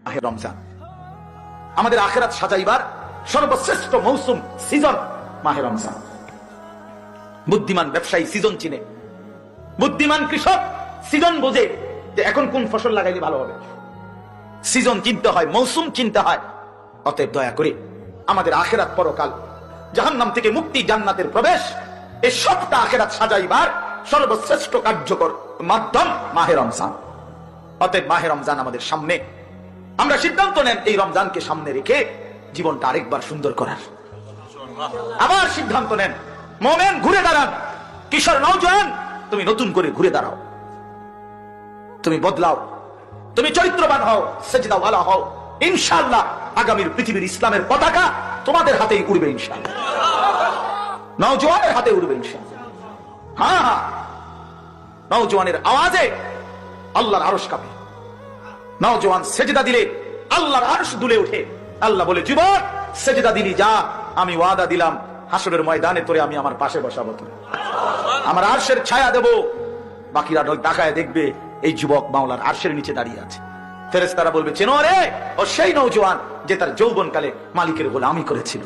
মাহে রমজান আমাদের আখিরাত সাজাইবার সর্বশ্রেষ্ঠ মৌসুম, সিজন মাহে রমজান। বুদ্ধিমান ব্যবসায়ী সিজন চিনে, বুদ্ধিমান কৃষক সিজন বোঝে যে এখন কোন ফসল লাগাইলে ভালো হবে। সিজন চিনতে হয়, মৌসুম চিনতে হয়। অতএব দয়া করে আমাদের আখিরাত পরকাল, জাহান্নাম থেকে মুক্তি, জান্নাতের প্রবেশ, এই সবটা আখিরাত সাজাইবার সর্বশ্রেষ্ঠ কার্যকর মাধ্যম মাহে রমজান। অতএব মাহে রমজান আমাদের সামনে, আমরা সিদ্ধান্ত নেন এই রমজানকে সামনে রেখে জীবনটা আরেকবার সুন্দর করার। আবার সিদ্ধান্ত নেন, মোমেন ঘুরে দাঁড়ান, কিশোর নওজোয়ান তুমি নতুন করে ঘুরে দাঁড়াও, তুমি বদলাও, তুমি চরিত্রবান হও, সেজদাওয়ালা হও। ইনশাআল্লাহ আগামীর পৃথিবীর ইসলামের পতাকা তোমাদের হাতেই উড়বে ইনশাআল্লাহ, নওজোয়ানের হাতে উড়বে ইনশাআল্লাহ। হ্যাঁ, নওজোয়ানের আওয়াজে আল্লাহর আরশ কাঁপে। নওজোয়ান সেজদা দিলে আল্লাহর আরশ দুলে ওঠে। আল্লাহ বলে, যুবক সেজদা দিলি, যা, আমি ওয়াদা দিলাম হাসরের ময়দানে তোরে আমি আমার পাশে বসাবো, তোরে আমার আরশের ছায়া দেব। বাকিরা তাকায় দেখবে এই যুবক মাওলার আরশের নিচে দাঁড়িয়ে আছে। ফেরেশতারা বলবে, চেনো রে, ও সেই নওজোয়ান যে তার যৌবনকালে মালিকের গোলামি করেছিল।